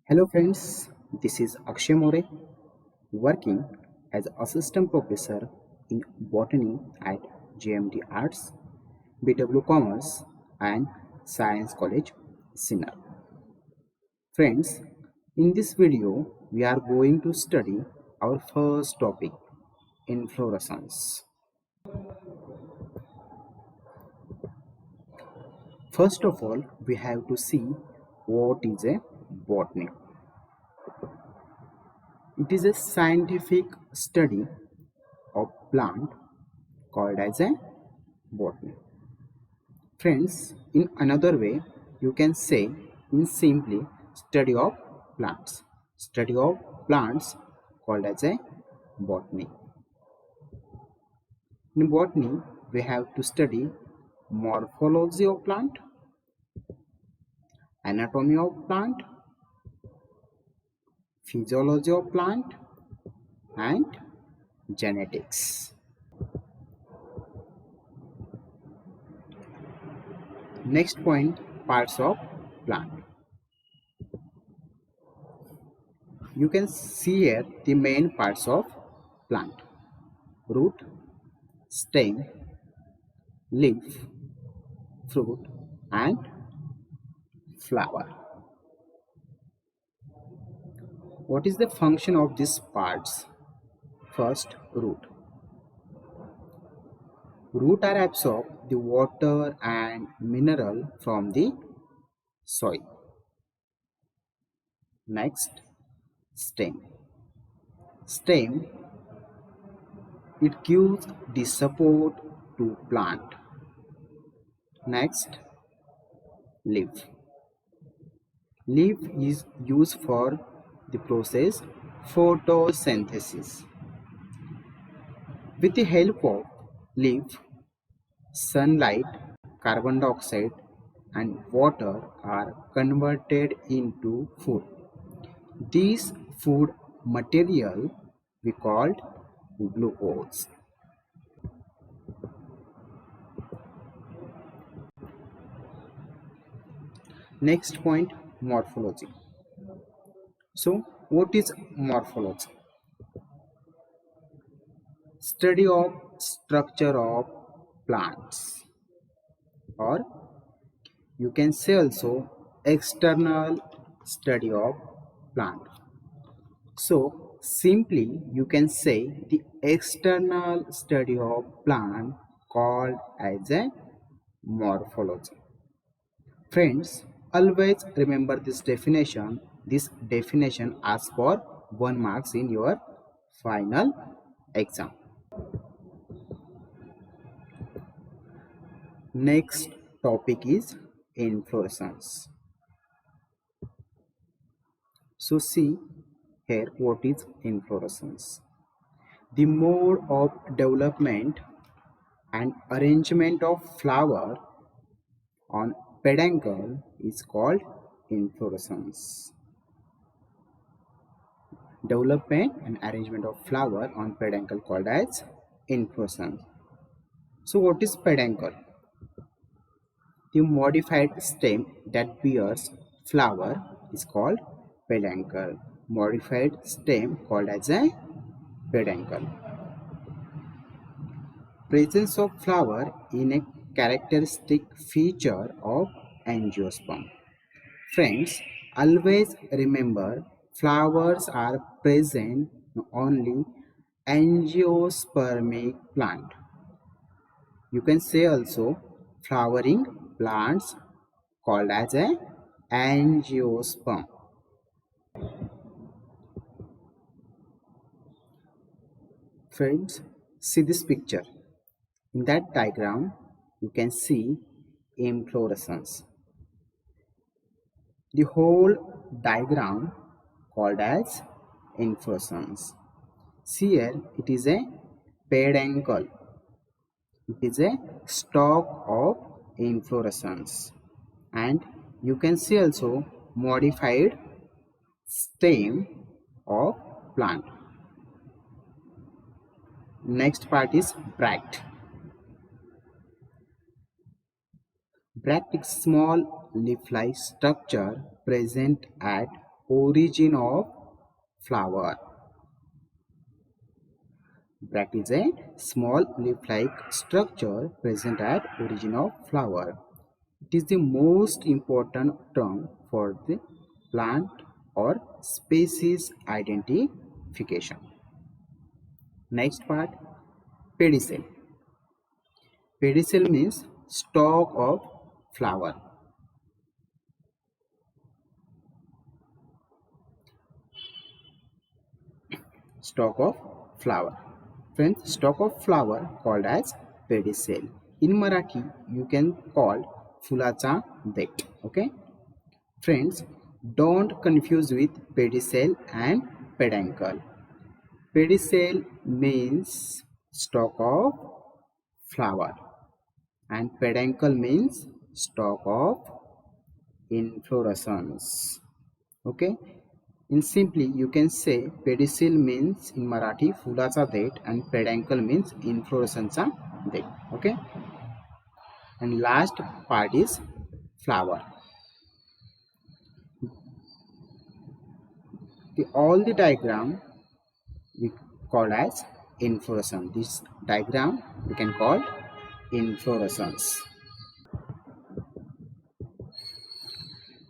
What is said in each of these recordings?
Hello friends, this is Akshay More working as assistant professor in botany at JMD Arts, BW Commerce and Science College, Sinnar. Friends, in this video we are going to study our first topic, inflorescence. First of all, we have to see what is a botany. It is a scientific study of plant called as a botany. Friends, in another way, you can say in simply study of plants. Study of plants called as a botany. In botany, we have to study morphology of plant, anatomy of plant, physiology of plant, and genetics. Next point, parts of plant. You can see here the main parts of plant: root, stem, leaf, fruit, and flower. What is the function of these parts? First, root. Root are absorb the water and mineral from the soil. Next, stem. Stem, it gives the support to plant. Next, leaf. Leaf is used for the process photosynthesis. With the help of leaf, sunlight, carbon dioxide, and water are converted into food. This food material we called glucose. Next point, morphology. So, what is morphology? Study of structure of plants, or you can say also external study of plant. So simply you can say the external study of plant called as a morphology. Friends, always remember this definition. This definition asks for 1 marks in your final exam. Next topic is inflorescence. So see here what is inflorescence. The mode of development and arrangement of flower on peduncle is called inflorescence. Development and arrangement of flower on peduncle called as inflorescence. So what is peduncle? The modified stem that bears flower is called peduncle. Modified stem called as a peduncle. Presence of flower in a characteristic feature of angiosperm. Friends, always remember flowers are present only angiospermic plant. You can say also flowering plants called as a angiosperm. Friends, see this picture. In that diagram, you can see inflorescence. The whole diagram called as inflorescence. See here, it is a peduncle. It is a stalk of inflorescence, and you can see also modified stem of plant. Next part is bract. Bract is small leaf-like structure present at origin of flower. Bract is a small leaf-like structure present at origin of flower. It is the most important term for the plant or species identification. Next part, pedicel. Pedicel means stalk of flower. Stalk of flower. Friends, stalk of flower called as pedicel. In Marathi, you can call fulacha det. Okay. Friends, don't confuse with pedicel and peduncle. Pedicel means stalk of flower and peduncle means stalk of inflorescence. Okay. In simply, you can say pedicel means in Marathi fulacha det and peduncle means inflorescenceचा det. Okay. And last part is flower. All the diagram we call as inflorescence. This diagram we can call inflorescence.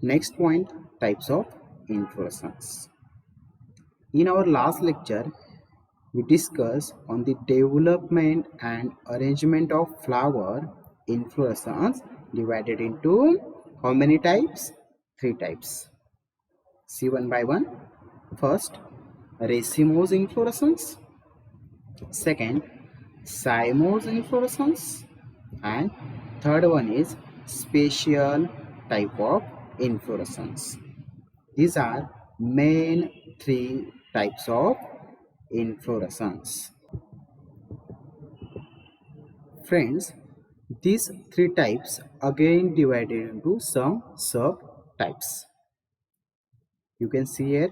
Next point, types of inflorescence. In our last lecture, we discussed on the development and arrangement of flower inflorescence divided into how many types? 3 types. See one by one. First, racemose inflorescence. Second, cymose inflorescence. And third one is special type of inflorescence. These are main 3 types of inflorescence. Friends, these 3 types again divided into some subtypes. You can see here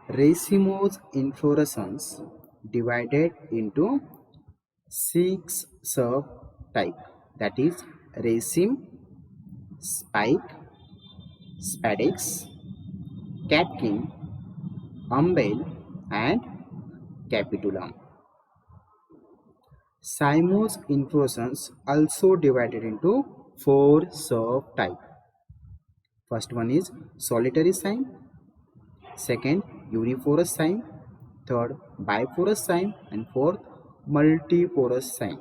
racemose inflorescence divided into 6 subtypes, that is raceme, spike, spadix, catkin, umbel and capitulum. Cymose inflorescence also divided into 4 subtypes. First one is solitary cyme, second uniforous cyme, third biporous cyme and fourth multiporous cyme.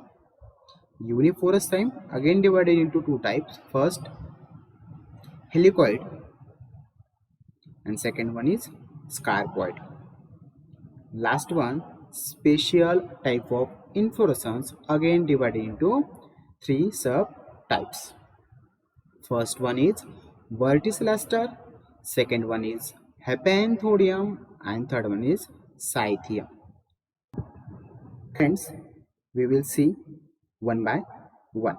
Uniforous cyme again divided into 2 types. First helicoid and second one is scarpoid. Last one special type of inflorescence again divided into 3 subtypes. First one is verticillaster, second one is hepanthodium and third one is cythium. Friends, we will see one by one.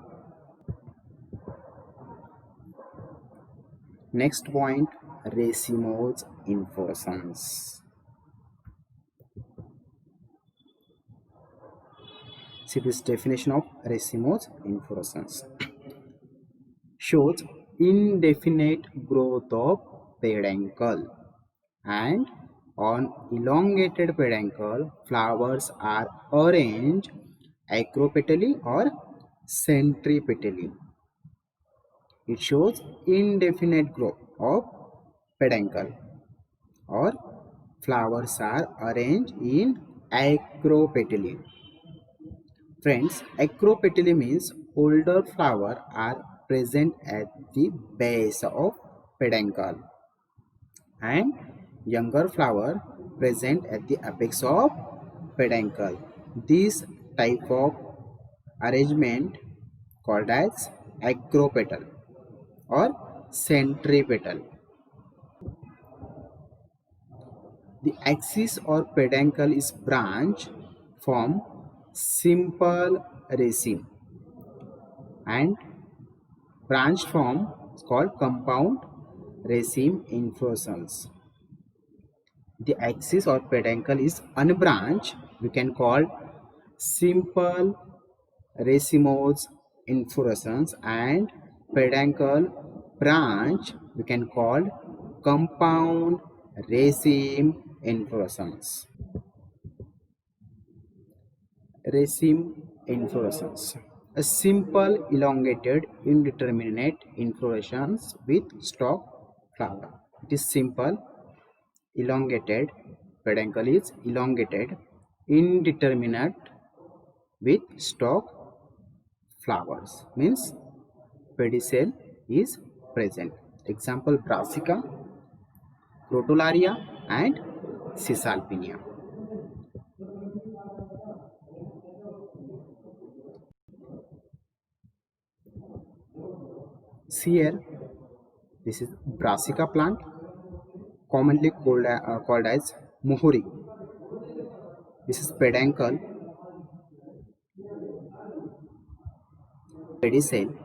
Next point, racemose inflorescence. See this definition of racemose inflorescence. Shows indefinite growth of peduncle, and on elongated peduncle flowers are arranged acropetally or centripetally. It shows indefinite growth of peduncle or flowers are arranged in acropetally. Friends, acropetally means older flowers are present at the base of peduncle and younger flower present at the apex of peduncle. This type of arrangement called as acropetal or centripetal. The axis or peduncle is branch from simple raceme and branch form is called compound raceme inflorescence. The axis or peduncle is unbranched, we can call simple racemose inflorescence, and peduncle branch we can call compound raceme inflorescence. Raceme inflorescence. A simple, elongated, indeterminate inflorescence with stalk flower. It is simple, elongated, peduncle is elongated, indeterminate with stalk flowers. Means pedicel is present. Example Brassica, Crotalaria and Cisalpinia. See here, this is Brassica plant, commonly called as Muhuri. This is peduncle, pedicel,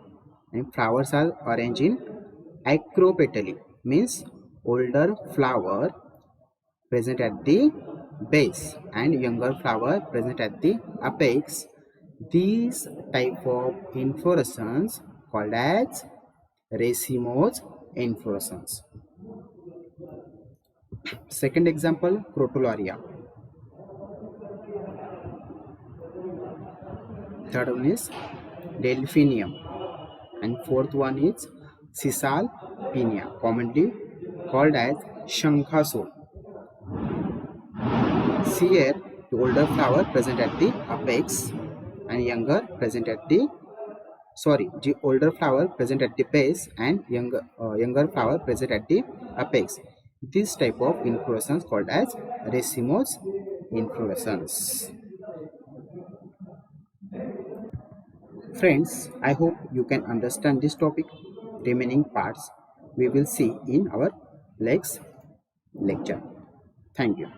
and flowers are arranged in acropetally, means older flower present at the base and younger flower present at the apex. These type of inflorescence called as racemose inflorescence. Second example, Crotalaria. Third one is Delphinium, and fourth one is Cisalpinia, commonly called as Shankhasul. See here, the older flower present at the apex and younger present at the the older flower present at the base and younger flower present at the apex. This type of inflorescence called as racemose inflorescence. Friends, I hope you can understand this topic. Remaining parts we will see in our next lecture. Thank you.